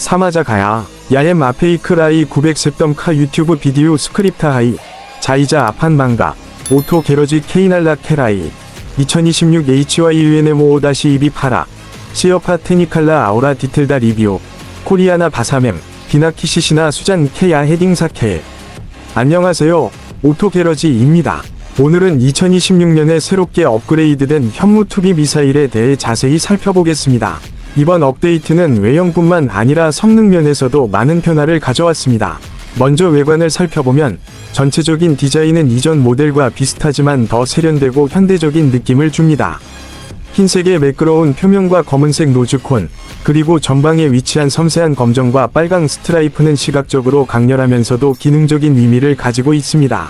사마자 가야, 야엠 아페이크 라이 910덤카 유튜브 비디오 스크립트 하이, 자이자 아판 망가, 오토 게러지 케이날라 케라이, 2026 HYUNMO-2B 파라, 시어파 테니칼라 아우라 디텔다 리뷰, 코리아나 바사mem비나키시시나 수잔 케야 헤딩사 케. 안녕하세요. 오토 게러지입니다. 오늘은 2026년에 새롭게 업그레이드된 현무2B 미사일에 대해 자세히 살펴보겠습니다. 이번 업데이트는 외형뿐만 아니라 성능 면에서도 많은 변화를 가져왔습니다. 먼저 외관을 살펴보면 전체적인 디자인은 이전 모델과 비슷하지만 더 세련되고 현대적인 느낌을 줍니다. 흰색의 매끄러운 표면과 검은색 노즈콘, 그리고 전방에 위치한 섬세한 검정과 빨강 스트라이프는 시각적으로 강렬하면서도 기능적인 의미를 가지고 있습니다.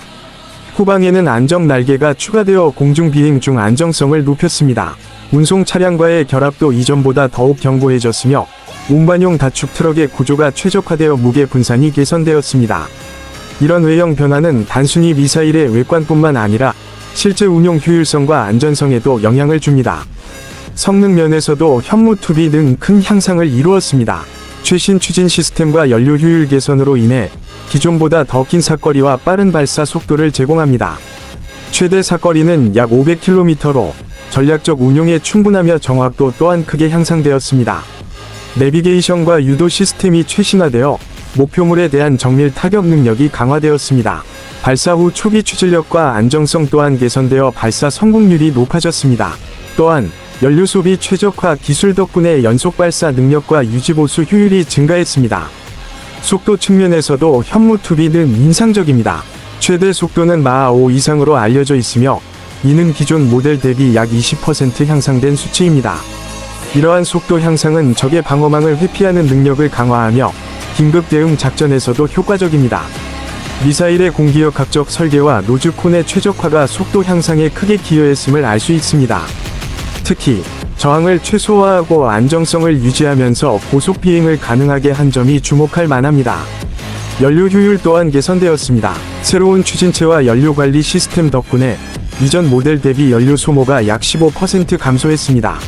후방에는 안정 날개가 추가되어 공중 비행 중 안정성을 높였습니다. 운송 차량과의 결합도 이전보다 더욱 견고해졌으며 운반용 다축 트럭의 구조가 최적화되어 무게 분산이 개선되었습니다. 이런 외형 변화는 단순히 미사일의 외관뿐만 아니라 실제 운용 효율성과 안전성에도 영향을 줍니다. 성능 면에서도 현무2B는 큰 향상을 이루었습니다. 최신 추진 시스템과 연료 효율 개선으로 인해 기존보다 더 긴 사거리와 빠른 발사 속도를 제공합니다. 최대 사거리는 약 500km로 전략적 운용에 충분하며 정확도 또한 크게 향상되었습니다. 내비게이션과 유도 시스템이 최신화되어 목표물에 대한 정밀 타격 능력이 강화되었습니다. 발사 후 초기 추진력과 안정성 또한 개선되어 발사 성공률이 높아졌습니다. 또한 연료 소비 최적화 기술 덕분에 연속 발사 능력과 유지보수 효율이 증가했습니다. 속도 측면에서도 현무2B는 인상적입니다. 최대 속도는 마하 5 이상으로 알려져 있으며 이는 기존 모델 대비 약 20% 향상된 수치입니다. 이러한 속도 향상은 적의 방어망을 회피하는 능력을 강화하며 긴급 대응 작전에서도 효과적입니다. 미사일의 공기역학적 설계와 노즈콘의 최적화가 속도 향상에 크게 기여했음을 알 수 있습니다. 특히 저항을 최소화하고 안정성을 유지하면서 고속 비행을 가능하게 한 점이 주목할 만합니다. 연료 효율 또한 개선되었습니다. 새로운 추진체와 연료 관리 시스템 덕분에 이전 모델 대비 연료 소모가 약 15% 감소했습니다.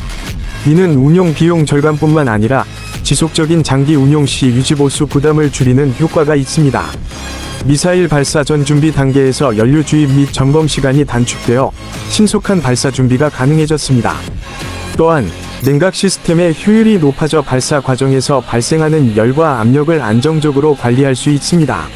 이는 운용 비용 절감뿐만 아니라 지속적인 장기 운용 시 유지보수 부담을 줄이는 효과가 있습니다. 미사일 발사 전 준비 단계에서 연료 주입 및 점검 시간이 단축되어 신속한 발사 준비가 가능해졌습니다. 또한 냉각 시스템의 효율이 높아져 발사 과정에서 발생하는 열과 압력을 안정적으로 관리할 수 있습니다.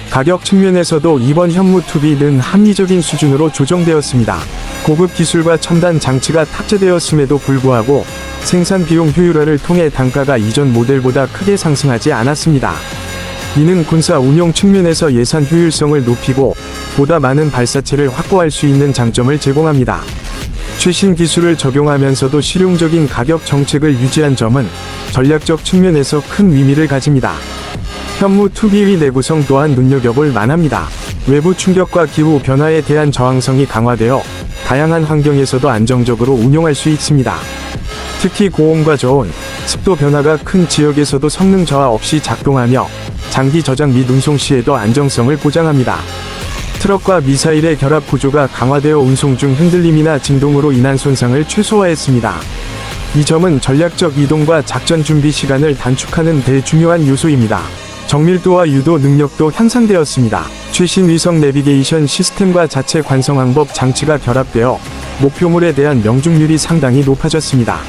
가격 측면에서도 이번 현무2B는 합리적인 수준으로 조정되었습니다. 고급 기술과 첨단 장치가 탑재되었음에도 불구하고 생산 비용 효율화를 통해 단가가 이전 모델보다 크게 상승하지 않았습니다. 이는 군사 운용 측면에서 예산 효율성을 높이고 보다 많은 발사체를 확보할 수 있는 장점을 제공합니다. 최신 기술을 적용하면서도 실용적인 가격 정책을 유지한 점은 전략적 측면에서 큰 의미를 가집니다. 현무2B의 내구성 또한 눈여겨볼 만합니다. 외부 충격과 기후 변화에 대한 저항성이 강화되어 다양한 환경에서도 안정적으로 운용할 수 있습니다. 특히 고온과 저온, 습도 변화가 큰 지역에서도 성능 저하 없이 작동하며 장기 저장 및 운송 시에도 안정성을 보장합니다. 트럭과 미사일의 결합 구조가 강화되어 운송 중 흔들림이나 진동으로 인한 손상을 최소화했습니다. 이 점은 전략적 이동과 작전 준비 시간을 단축하는 데 중요한 요소입니다. 정밀도와 유도 능력도 향상되었습니다. 최신 위성 내비게이션 시스템과 자체 관성 항법 장치가 결합되어 목표물에 대한 명중률이 상당히 높아졌습니다.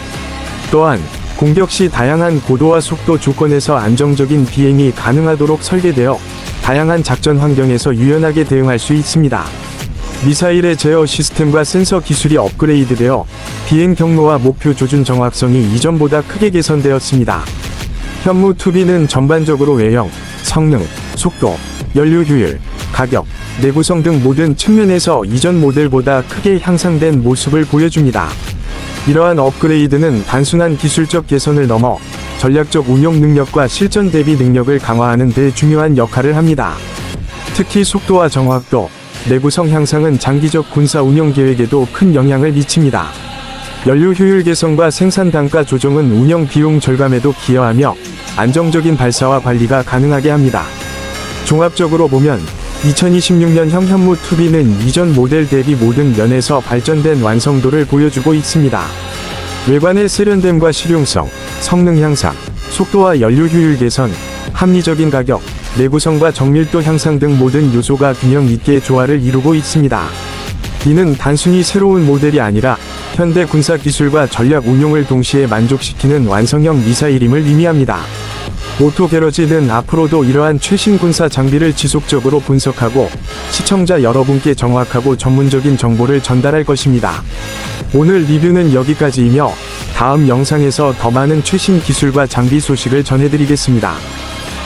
또한 공격 시 다양한 고도와 속도 조건에서 안정적인 비행이 가능하도록 설계되어 다양한 작전 환경에서 유연하게 대응할 수 있습니다. 미사일의 제어 시스템과 센서 기술이 업그레이드되어 비행 경로와 목표 조준 정확성이 이전보다 크게 개선되었습니다. 현무2B는 전반적으로 외형, 성능, 속도, 연료 효율, 가격, 내구성 등 모든 측면에서 이전 모델보다 크게 향상된 모습을 보여줍니다. 이러한 업그레이드는 단순한 기술적 개선을 넘어 전략적 운용 능력과 실전 대비 능력을 강화하는 데 중요한 역할을 합니다. 특히 속도와 정확도, 내구성 향상은 장기적 군사 운용 계획에도 큰 영향을 미칩니다. 연료 효율 개선과 생산 단가 조정은 운영 비용 절감에도 기여하며 안정적인 발사와 관리가 가능하게 합니다. 종합적으로 보면 2026년형 현무2B는 이전 모델 대비 모든 면에서 발전된 완성도를 보여주고 있습니다. 외관의 세련됨과 실용성, 성능 향상, 속도와 연료 효율 개선, 합리적인 가격, 내구성과 정밀도 향상 등 모든 요소가 균형 있게 조화를 이루고 있습니다. 이는 단순히 새로운 모델이 아니라 현대 군사 기술과 전략 운용을 동시에 만족시키는 완성형 미사일임을 의미합니다. 오토게러지는 앞으로도 이러한 최신 군사 장비를 지속적으로 분석하고 시청자 여러분께 정확하고 전문적인 정보를 전달할 것입니다. 오늘 리뷰는 여기까지이며 다음 영상에서 더 많은 최신 기술과 장비 소식을 전해드리겠습니다.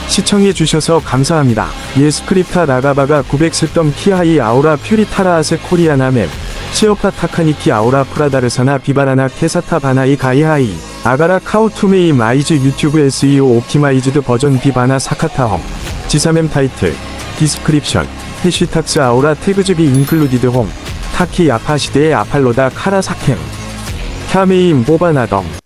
시청해주셔서 감사합니다. 스크립타 나가바가 900세덤 키하이 아우라 퓨리타라 아세 코리아나 맵 시어파 타카니키 아우라 프라다르사나 비바라나 케사타 바나이 가이하이 아가라 카오투메이 마이즈 유튜브 SEO 옵티마이즈드 버전 비바나 사카타험 지사mem타이틀 디스크립션 해시탁스 아우라 태그즈비 인클루디드 홈 타키 아파 시대의 아팔로다 카라 사캠 캬메임 뽑아나덤